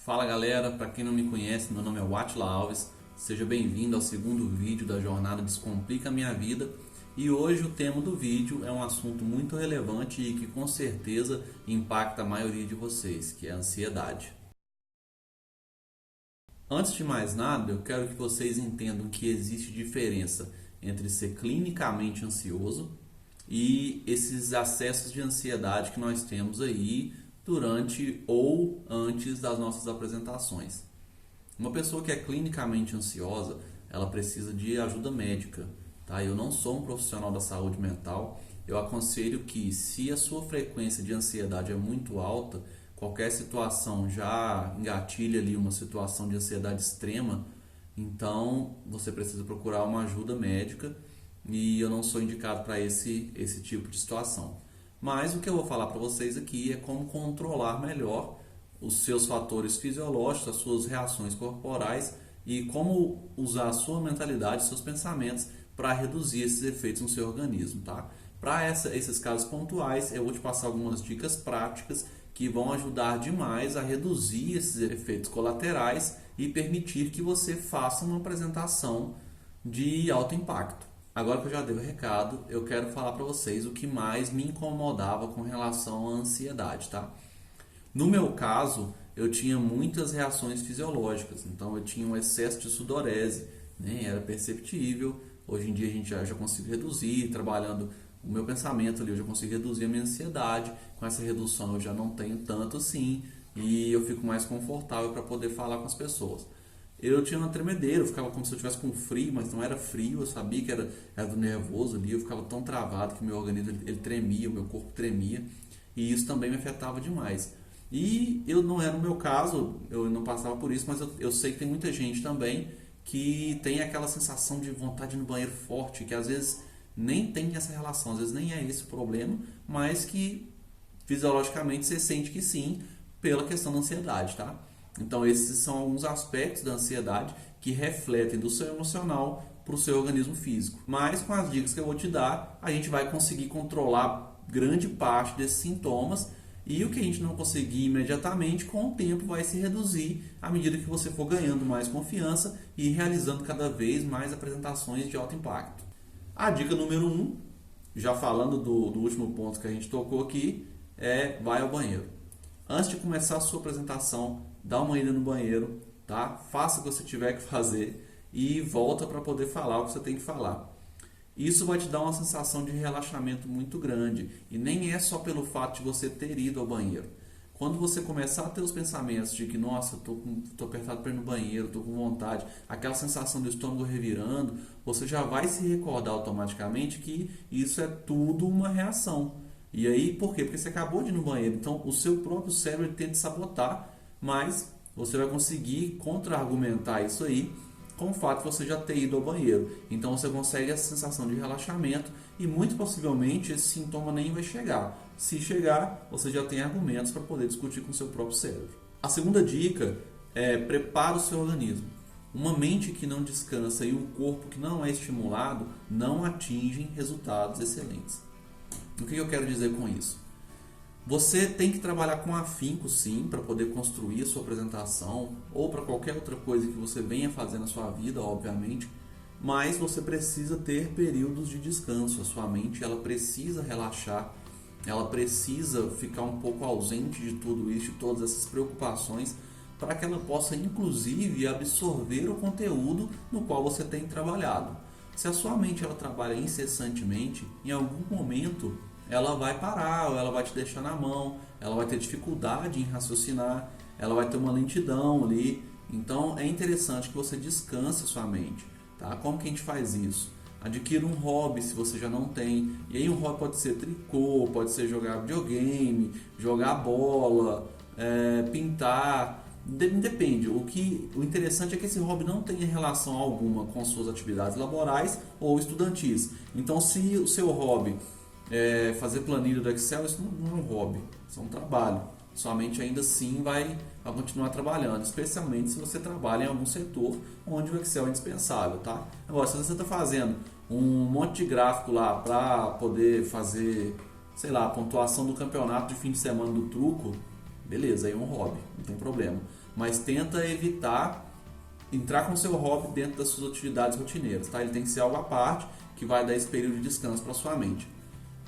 Fala galera, para quem não me conhece, meu nome é Watila Alves, seja bem-vindo ao segundo vídeo da jornada Descomplica Minha Vida. E hoje o tema do vídeo é um assunto muito relevante e que com certeza impacta a maioria de vocês, que é a ansiedade. Antes de mais nada, eu quero que vocês entendam que existe diferença entre ser clinicamente ansioso e esses acessos de ansiedade que nós temos aí durante ou antes das nossas apresentações. Uma pessoa que é clinicamente ansiosa, ela precisa de ajuda médica, tá? Eu não sou um profissional da saúde mental, eu aconselho que se a sua frequência de ansiedade é muito alta, qualquer situação já engatilha ali uma situação de ansiedade extrema, então você precisa procurar uma ajuda médica e eu não sou indicado para esse tipo de situação. Mas o que eu vou falar para vocês aqui é como controlar melhor os seus fatores fisiológicos, as suas reações corporais e como usar a sua mentalidade, seus pensamentos para reduzir esses efeitos no seu organismo, tá? Para esses casos pontuais, eu vou te passar algumas dicas práticas que vão ajudar demais a reduzir esses efeitos colaterais e permitir que você faça uma apresentação de alto impacto. Agora que eu já dei o recado, eu quero falar para vocês o que mais me incomodava com relação à ansiedade, tá? No meu caso, eu tinha muitas reações fisiológicas, então eu tinha um excesso de sudorese, né? Era perceptível. Hoje em dia a gente já consigo reduzir, trabalhando o meu pensamento ali, eu já consigo reduzir a minha ansiedade. Com essa redução eu já não tenho tanto assim e eu fico mais confortável para poder falar com as pessoas. Eu tinha uma tremedeira, eu ficava como se eu estivesse com frio, mas não era frio, eu sabia que era do nervoso ali, eu ficava tão travado que o meu organismo ele tremia, o meu corpo tremia, e isso também me afetava demais. E eu não era o meu caso, eu não passava por isso, mas eu sei que tem muita gente também que tem aquela sensação de vontade de ir no banheiro forte, que às vezes nem tem essa relação, às vezes nem é esse o problema, mas que fisiologicamente você sente que sim, pela questão da ansiedade, tá? Então esses são alguns aspectos da ansiedade que refletem do seu emocional para o seu organismo físico. Mas com as dicas que eu vou te dar, a gente vai conseguir controlar grande parte desses sintomas e o que a gente não conseguir imediatamente, com o tempo vai se reduzir à medida que você for ganhando mais confiança e realizando cada vez mais apresentações de alto impacto. A dica número 1, já falando do último ponto que a gente tocou aqui, é vai ao banheiro. Antes de começar a sua apresentação, dá uma ida no banheiro, tá? Faça o que você tiver que fazer e volta para poder falar o que você tem que falar. Isso vai te dar uma sensação de relaxamento muito grande e nem é só pelo fato de você ter ido ao banheiro. Quando você começar a ter os pensamentos de que, nossa, tô apertado para ir no banheiro, tô com vontade, aquela sensação do estômago revirando, você já vai se recordar automaticamente que isso é tudo uma reação. E aí, por quê? Porque você acabou de ir no banheiro, então o seu próprio cérebro tenta sabotar, mas você vai conseguir contra-argumentar isso aí com o fato de você já ter ido ao banheiro. Então você consegue essa sensação de relaxamento e muito possivelmente esse sintoma nem vai chegar. Se chegar, você já tem argumentos para poder discutir com o seu próprio cérebro. A segunda dica é prepara o seu organismo. Uma mente que não descansa e um corpo que não é estimulado não atingem resultados excelentes. O que eu quero dizer com isso? Você tem que trabalhar com afinco, sim, para poder construir a sua apresentação ou para qualquer outra coisa que você venha fazer na sua vida, obviamente, mas você precisa ter períodos de descanso. A sua mente ela precisa relaxar, ela precisa ficar um pouco ausente de tudo isso, de todas essas preocupações, para que ela possa, inclusive, absorver o conteúdo no qual você tem trabalhado. Se a sua mente ela trabalha incessantemente, em algum momento ela vai parar, ou ela vai te deixar na mão, ela vai ter dificuldade em raciocinar, ela vai ter uma lentidão ali. Então é interessante que você descanse a sua mente, tá? Como que a gente faz isso? Adquira um hobby se você já não tem. E aí um hobby pode ser tricô, pode ser jogar videogame, jogar bola, pintar. Depende. O interessante é que esse hobby não tenha relação alguma com suas atividades laborais ou estudantis. Então se o seu hobby fazer planilha do Excel, isso não é um hobby, isso é um trabalho. Sua mente ainda assim vai continuar trabalhando, especialmente se você trabalha em algum setor onde o Excel é indispensável, tá? Agora, se você está fazendo um monte de gráfico lá para poder fazer, sei lá, a pontuação do campeonato de fim de semana do truco, beleza, aí é um hobby, não tem problema. mas tenta evitar entrar com o seu hobby dentro das suas atividades rotineiras, tá? Ele tem que ser algo à parte, que vai dar esse período de descanso para sua mente.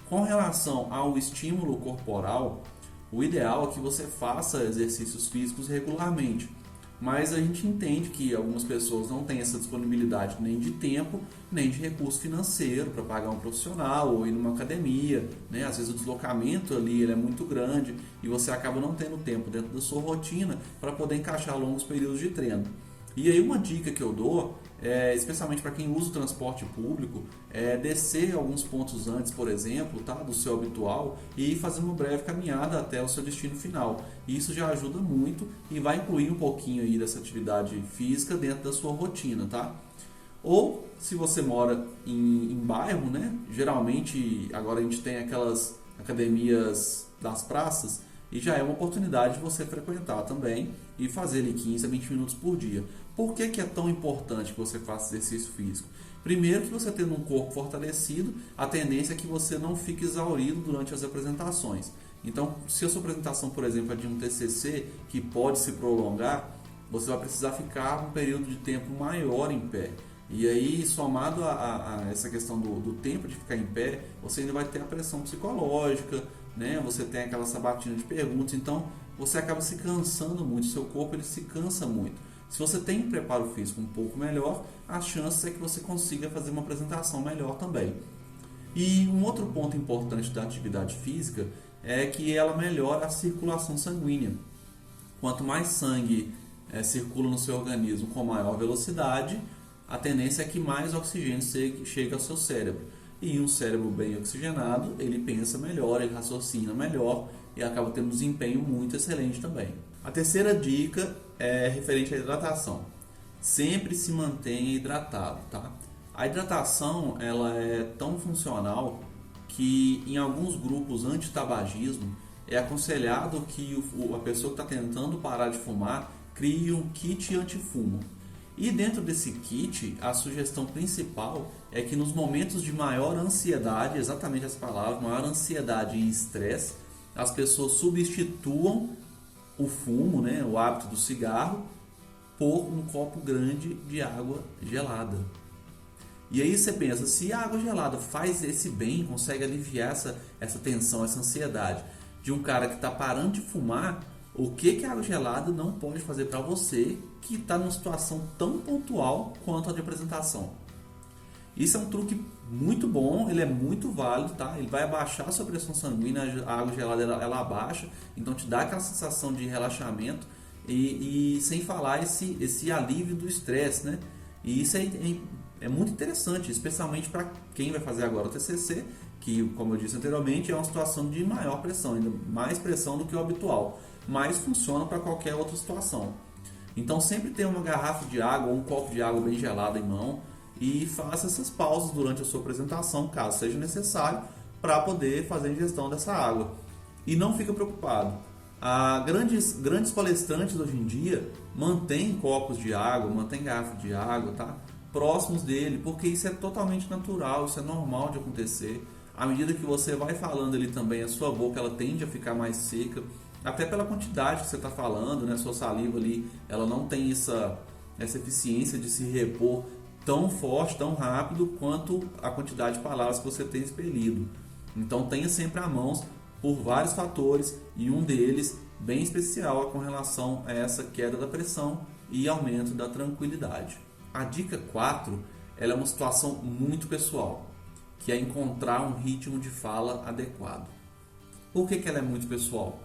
Com relação ao estímulo corporal, o ideal é que você faça exercícios físicos regularmente, mas a gente entende que algumas pessoas não têm essa disponibilidade nem de tempo, nem de recurso financeiro para pagar um profissional ou ir numa academia, né? Às vezes o deslocamento ali ele é muito grande e você acaba não tendo tempo dentro da sua rotina para poder encaixar longos períodos de treino. E aí uma dica que eu dou, especialmente para quem usa o transporte público, é descer alguns pontos antes, por exemplo, tá, do seu habitual e ir fazer uma breve caminhada até o seu destino final. Isso já ajuda muito e vai incluir um pouquinho aí dessa atividade física dentro da sua rotina, tá? Ou se você mora em bairro, né? Geralmente agora a gente tem aquelas academias das praças, e já é uma oportunidade de você frequentar também e fazer ali 15 a 20 minutos por dia. Por que é tão importante que você faça exercício físico? Primeiro, que você tendo um corpo fortalecido, a tendência é que você não fique exaurido durante as apresentações. Então, se a sua apresentação, por exemplo, é de um TCC que pode se prolongar, você vai precisar ficar um período de tempo maior em pé. E aí, somado a essa questão do tempo de ficar em pé, você ainda vai ter a pressão psicológica, né? Você tem aquela sabatina de perguntas, então você acaba se cansando muito, seu corpo ele se cansa muito. Se você tem um preparo físico um pouco melhor, a chance é que você consiga fazer uma apresentação melhor também. E um outro ponto importante da atividade física é que ela melhora a circulação sanguínea. Quanto mais sangue circula no seu organismo com maior velocidade, a tendência é que mais oxigênio chegue ao seu cérebro. E um cérebro bem oxigenado, ele pensa melhor, ele raciocina melhor e acaba tendo um desempenho muito excelente também. A terceira dica é referente à hidratação. Sempre se mantenha hidratado, tá? A hidratação ela é tão funcional que em alguns grupos anti-tabagismo é aconselhado que a pessoa que está tentando parar de fumar crie um kit anti-fumo. E dentro desse kit, a sugestão principal é que nos momentos de maior ansiedade, exatamente essa palavra, maior ansiedade e estresse, as pessoas substituam o fumo, né, o hábito do cigarro, por um copo grande de água gelada. E aí você pensa, se a água gelada faz esse bem, consegue aliviar essa tensão, essa ansiedade de um cara que está parando de fumar, o que a água gelada não pode fazer para você que está numa situação tão pontual quanto a de apresentação? Isso é um truque muito bom, ele é muito válido, tá? Ele vai abaixar a sua pressão sanguínea, a água gelada ela abaixa, então te dá aquela sensação de relaxamento e sem falar esse alívio do estresse, né? E isso é muito interessante, especialmente para quem vai fazer agora o TCC, que, como eu disse anteriormente, é uma situação de maior pressão, ainda mais pressão do que o habitual, mas funciona para qualquer outra situação. Então sempre tenha uma garrafa de água ou um copo de água bem gelado em mão e faça essas pausas durante a sua apresentação, caso seja necessário, para poder fazer a ingestão dessa água. E não fica preocupado. Grandes palestrantes hoje em dia mantêm copos de água, mantêm garrafa de água, tá? Próximos dele, porque isso é totalmente natural, isso é normal de acontecer. À medida que você vai falando ali também, a sua boca ela tende a ficar mais seca, até pela quantidade que você está falando, né? Sua saliva ali, ela não tem essa eficiência de se repor tão forte, tão rápido quanto a quantidade de palavras que você tem expelido. Então tenha sempre a mão por vários fatores e um deles bem especial é com relação a essa queda da pressão e aumento da tranquilidade. A dica 4 ela é uma situação muito pessoal, que é encontrar um ritmo de fala adequado. Por que ela é muito pessoal?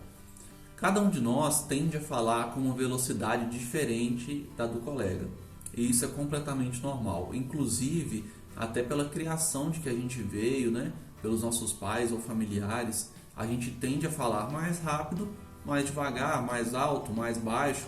Cada um de nós tende a falar com uma velocidade diferente da do colega. E isso é completamente normal. Inclusive, até pela criação de que a gente veio, né? Pelos nossos pais ou familiares, a gente tende a falar mais rápido, mais devagar, mais alto, mais baixo.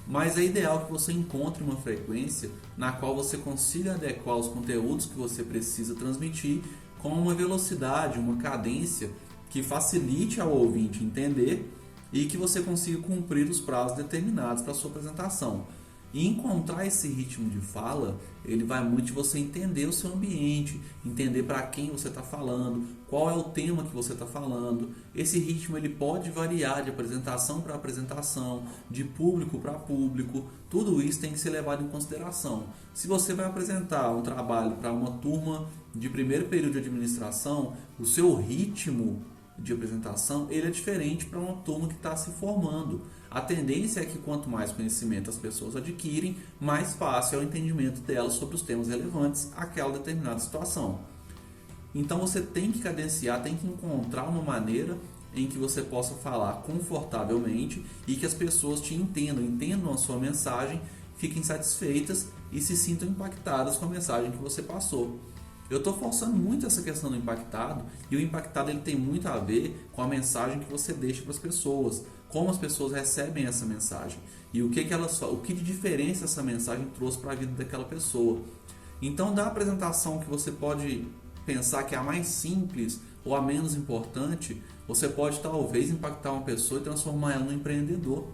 Mas é ideal que você encontre uma frequência na qual você consiga adequar os conteúdos que você precisa transmitir com uma velocidade, uma cadência que facilite ao ouvinte entender e que você consiga cumprir os prazos determinados para a sua apresentação. E encontrar esse ritmo de fala, ele vai muito de você entender o seu ambiente, entender para quem você está falando, qual é o tema que você está falando. Esse ritmo ele pode variar de apresentação para apresentação, de público para público. Tudo isso tem que ser levado em consideração. Se você vai apresentar um trabalho para uma turma de primeiro período de administração, o seu ritmo de apresentação ele é diferente para uma turma que está se formando. A tendência é que quanto mais conhecimento as pessoas adquirem, mais fácil é o entendimento delas sobre os temas relevantes àquela determinada situação. Então você tem que cadenciar, tem que encontrar uma maneira em que você possa falar confortavelmente e que as pessoas te entendam a sua mensagem, fiquem satisfeitas e se sintam impactadas com a mensagem que você passou. Eu estou forçando muito essa questão do impactado, e o impactado ele tem muito a ver com a mensagem que você deixa para as pessoas, como as pessoas recebem essa mensagem e o que de diferença essa mensagem trouxe para a vida daquela pessoa. Então, da apresentação que você pode pensar que é a mais simples ou a menos importante, você pode talvez impactar uma pessoa e transformar ela num empreendedor.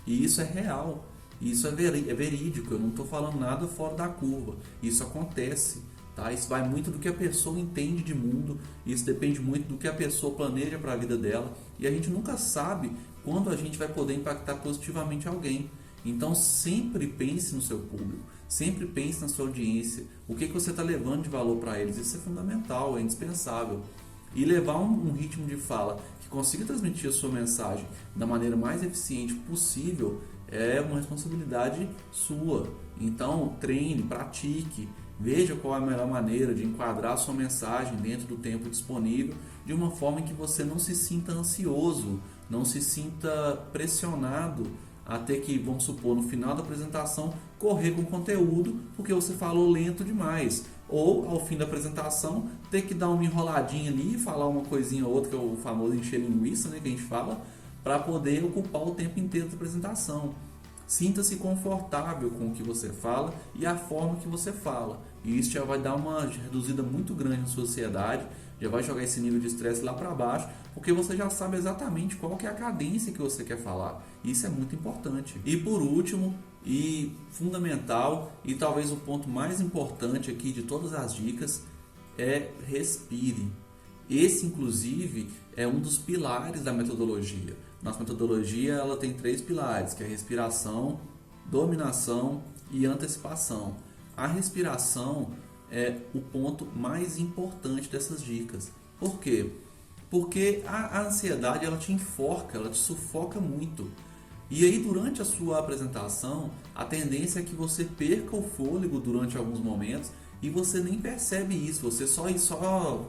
E isso é real, isso é verídico, eu não estou falando nada fora da curva, isso acontece. Tá? Isso vai muito do que a pessoa entende de mundo, isso depende muito do que a pessoa planeja para a vida dela, e a gente nunca sabe quando a gente vai poder impactar positivamente alguém. Então sempre pense no seu público, sempre pense na sua audiência, o que você está levando de valor para eles, isso é fundamental, é indispensável. E levar um ritmo de fala que consiga transmitir a sua mensagem da maneira mais eficiente possível é uma responsabilidade sua. Então treine, pratique, veja qual é a melhor maneira de enquadrar a sua mensagem dentro do tempo disponível, de uma forma em que você não se sinta ansioso, não se sinta pressionado a ter que, vamos supor, no final da apresentação, correr com o conteúdo porque você falou lento demais. Ou, ao fim da apresentação, ter que dar uma enroladinha ali, falar uma coisinha ou outra, que é o famoso encher linguiça, né, que a gente fala, para poder ocupar o tempo inteiro da apresentação. Sinta-se confortável com o que você fala e a forma que você fala. E isso já vai dar uma reduzida muito grande na sua ansiedade, já vai jogar esse nível de estresse lá para baixo, porque você já sabe exatamente qual que é a cadência que você quer falar. Isso é muito importante. E por último, e fundamental, e talvez o ponto mais importante aqui de todas as dicas, é respire. Esse, inclusive, é um dos pilares da metodologia. Nossa metodologia ela tem 3 pilares, que é respiração, dominação e antecipação. A respiração é o ponto mais importante dessas dicas. Por quê? Porque a ansiedade ela te enforca, ela te sufoca muito. E aí, durante a sua apresentação, a tendência é que você perca o fôlego durante alguns momentos e você nem percebe isso. Você só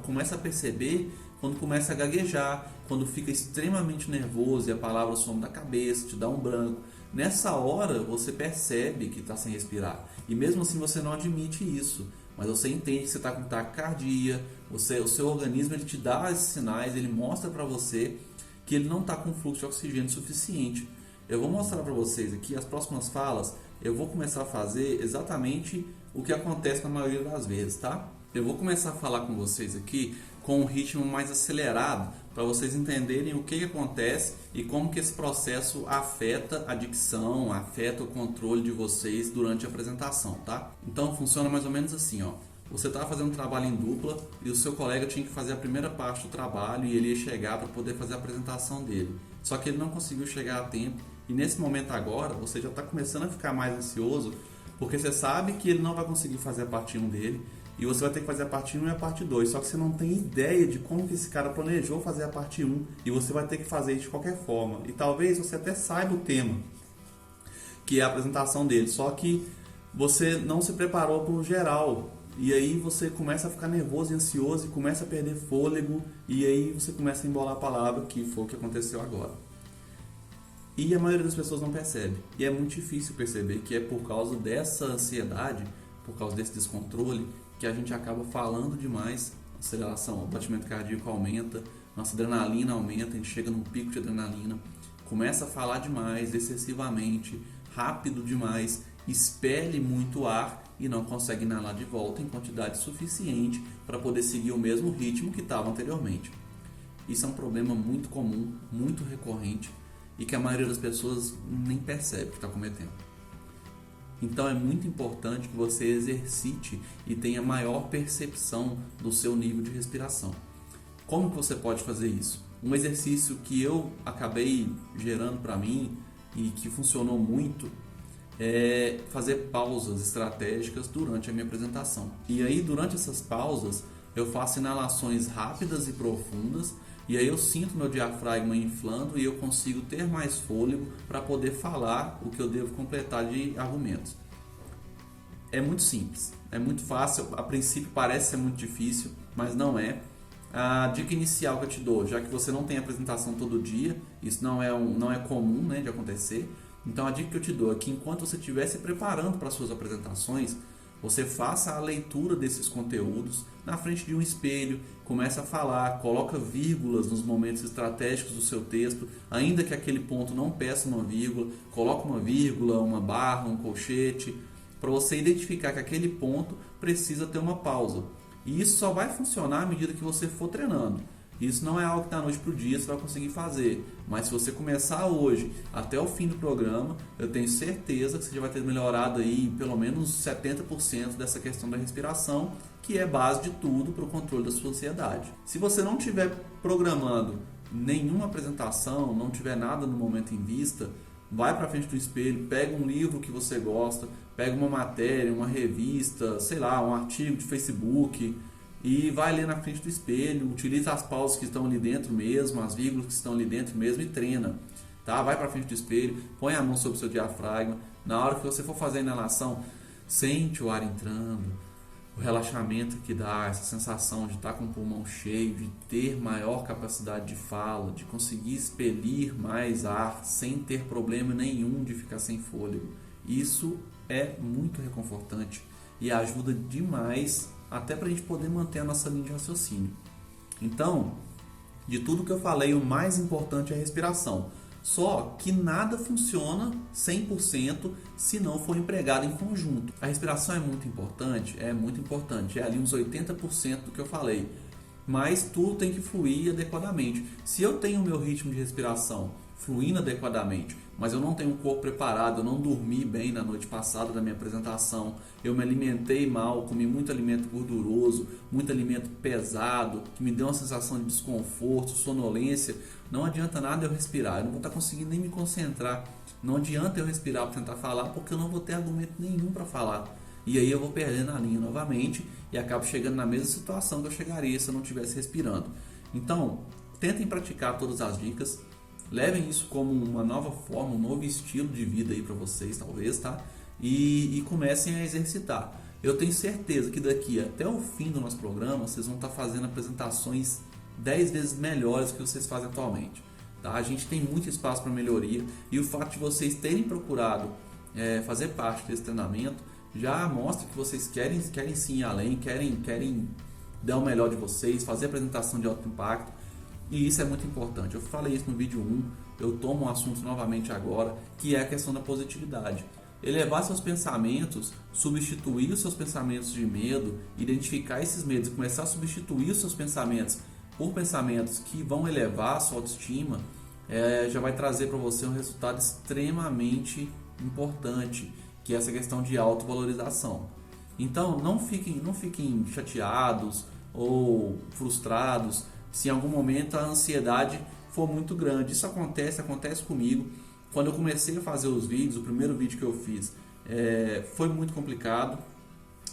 começa a perceber quando começa a gaguejar, quando fica extremamente nervoso e a palavra some da cabeça, te dá um branco. Nessa hora, você percebe que está sem respirar. E mesmo assim, você não admite isso. Mas você entende que você está com taquicardia, o seu organismo ele te dá esses sinais, ele mostra para você que ele não está com fluxo de oxigênio suficiente. Eu vou mostrar para vocês aqui as próximas falas, eu vou começar a fazer exatamente o que acontece na maioria das vezes, tá? Eu vou começar a falar com vocês aqui com um ritmo mais acelerado, para vocês entenderem o que acontece e como que esse processo afeta a dicção, afeta o controle de vocês durante a apresentação, tá? Então funciona mais ou menos assim, ó. Você estava fazendo um trabalho em dupla e o seu colega tinha que fazer a primeira parte do trabalho e ele ia chegar para poder fazer a apresentação dele. Só que ele não conseguiu chegar a tempo e nesse momento agora você já está começando a ficar mais ansioso porque você sabe que ele não vai conseguir fazer a parte 1 dele e você vai ter que fazer a parte 1 e a parte 2. Só que você não tem ideia de como que esse cara planejou fazer a parte 1 e você vai ter que fazer isso de qualquer forma. E talvez você até saiba o tema, que é a apresentação dele, só que você não se preparou para o geral. E aí você começa a ficar nervoso e ansioso e começa a perder fôlego e aí você começa a embolar a palavra, que foi o que aconteceu agora. E a maioria das pessoas não percebe. E é muito difícil perceber que é por causa dessa ansiedade, por causa desse descontrole, que a gente acaba falando demais, a aceleração, o batimento cardíaco aumenta, nossa adrenalina aumenta, a gente chega num pico de adrenalina, começa a falar demais, excessivamente, rápido demais, expele muito ar e não consegue inalar de volta em quantidade suficiente para poder seguir o mesmo ritmo que estava anteriormente. Isso é um problema muito comum, muito recorrente e que a maioria das pessoas nem percebe que está cometendo. Então é muito importante que você exercite e tenha maior percepção do seu nível de respiração. Como que você pode fazer isso? Um exercício que eu acabei gerando para mim e que funcionou muito é fazer pausas estratégicas durante a minha apresentação. E aí, durante essas pausas, eu faço inalações rápidas e profundas, e aí eu sinto meu diafragma inflando e eu consigo ter mais fôlego para poder falar o que eu devo completar de argumentos. É muito simples, é muito fácil, a princípio parece ser muito difícil, mas não é. A dica inicial que eu te dou, já que você não tem apresentação todo dia, isso não é comum, né, de acontecer, então a dica que eu te dou é que enquanto você estiver se preparando para as suas apresentações, você faça a leitura desses conteúdos na frente de um espelho, começa a falar, coloca vírgulas nos momentos estratégicos do seu texto, ainda que aquele ponto não peça uma vírgula, coloca uma vírgula, uma barra, um colchete, para você identificar que aquele ponto precisa ter uma pausa. E isso só vai funcionar à medida que você for treinando. Isso não é algo que da noite para o dia você vai conseguir fazer. Mas se você começar hoje até o fim do programa, eu tenho certeza que você já vai ter melhorado aí pelo menos 70% dessa questão da respiração, que é base de tudo para o controle da sua ansiedade. Se você não estiver programando nenhuma apresentação, não tiver nada no momento em vista, vai para frente do espelho, pega um livro que você gosta, pega uma matéria, uma revista, sei lá, um artigo de Facebook e vai ler na frente do espelho, utiliza as pausas que estão ali dentro mesmo, as vírgulas que estão ali dentro mesmo e treina, tá? Vai para frente do espelho, põe a mão sobre o seu diafragma, na hora que você for fazer a inalação, sente o ar entrando, o relaxamento que dá, essa sensação de estar com o pulmão cheio, de ter maior capacidade de fala, de conseguir expelir mais ar sem ter problema nenhum de ficar sem fôlego. Isso é muito reconfortante e ajuda demais até para a gente poder manter a nossa linha de raciocínio. Então, de tudo que eu falei, o mais importante é a respiração. Só que nada funciona 100% se não for empregado em conjunto. A respiração é muito importante, é ali uns 80% do que eu falei. Mas tudo tem que fluir adequadamente. Se eu tenho o meu ritmo de respiração fluindo adequadamente, mas eu não tenho o corpo preparado, eu não dormi bem na noite passada da minha apresentação, eu me alimentei mal, comi muito alimento gorduroso, muito alimento pesado, que me deu uma sensação de desconforto, sonolência, não adianta nada eu respirar, eu não vou estar conseguindo nem me concentrar, não adianta eu respirar para tentar falar, porque eu não vou ter argumento nenhum para falar. E aí eu vou perdendo a linha novamente e acabo chegando na mesma situação que eu chegaria se eu não estivesse respirando. Então, tentem praticar todas as dicas, levem isso como uma nova forma, um novo estilo de vida aí para vocês, talvez, tá? E comecem a exercitar. Eu tenho certeza que daqui até o fim do nosso programa, vocês vão estar fazendo apresentações 10 vezes melhores que vocês fazem atualmente. Tá? A gente tem muito espaço para melhoria e o fato de vocês terem procurado fazer parte desse treinamento já mostra que vocês querem sim ir além, querem dar o melhor de vocês, fazer apresentação de alto impacto. E isso é muito importante. Eu falei isso no vídeo 1, eu tomo um assunto novamente agora, que é a questão da positividade. Elevar seus pensamentos, substituir os seus pensamentos de medo, identificar esses medos e começar a substituir os seus pensamentos por pensamentos que vão elevar a sua autoestima, já vai trazer para você um resultado extremamente importante, que é essa questão de autovalorização. Então, não fiquem chateados ou frustrados se em algum momento a ansiedade for muito grande. Isso acontece comigo. Quando eu comecei a fazer os vídeos, o primeiro vídeo que eu fiz foi muito complicado.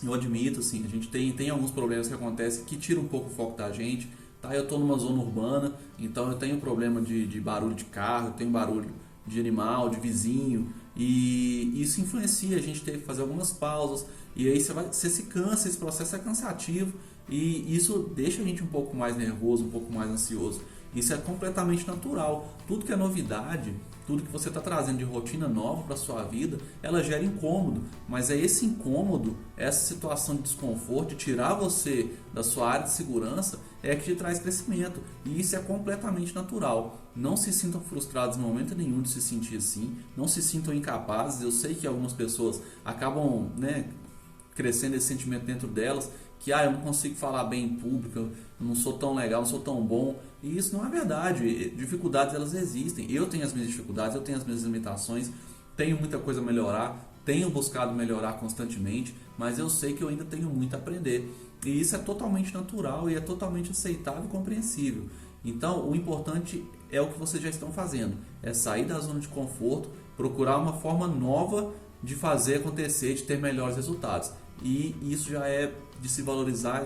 Eu admito, assim, a gente tem alguns problemas que acontecem que tiram um pouco o foco da gente. Tá? Eu estou numa zona urbana, então eu tenho problema de barulho de carro, eu tenho barulho de animal, de vizinho, e isso influencia, a gente tem que fazer algumas pausas, e aí você se cansa, esse processo é cansativo, e isso deixa a gente um pouco mais nervoso, um pouco mais ansioso. Isso é completamente natural. Tudo que é novidade, tudo que você está trazendo de rotina nova para a sua vida, ela gera incômodo, mas é esse incômodo, essa situação de desconforto, de tirar você da sua área de segurança, é que te traz crescimento, e isso é completamente natural. Não se sintam frustrados em momento nenhum de se sentir assim, não se sintam incapazes. Eu sei que algumas pessoas acabam crescendo esse sentimento dentro delas, que eu não consigo falar bem em público, eu não sou tão legal, não sou tão bom, e isso não é verdade. Dificuldades, elas existem, eu tenho as minhas dificuldades, eu tenho as minhas limitações, tenho muita coisa a melhorar, tenho buscado melhorar constantemente, mas eu sei que eu ainda tenho muito a aprender. E isso é totalmente natural e é totalmente aceitável e compreensível. Então, o importante é o que vocês já estão fazendo, é sair da zona de conforto, procurar uma forma nova de fazer acontecer, de ter melhores resultados. E isso já é de se valorizar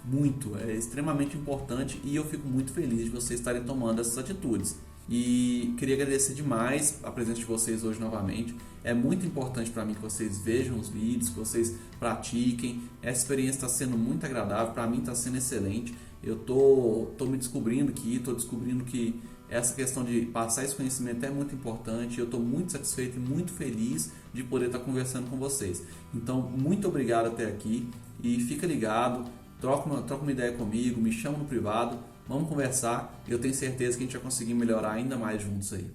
muito, é extremamente importante e eu fico muito feliz de vocês estarem tomando essas atitudes. E queria agradecer demais a presença de vocês hoje novamente. É muito importante para mim que vocês vejam os vídeos, que vocês pratiquem. Essa experiência está sendo muito agradável, para mim está sendo excelente. Eu tô me descobrindo aqui, estou descobrindo que essa questão de passar esse conhecimento é muito importante. Eu estou muito satisfeito e muito feliz de poder estar conversando com vocês. Então, muito obrigado até aqui e fica ligado, troca uma ideia comigo, me chama no privado, vamos conversar. Eu tenho certeza que a gente vai conseguir melhorar ainda mais juntos aí.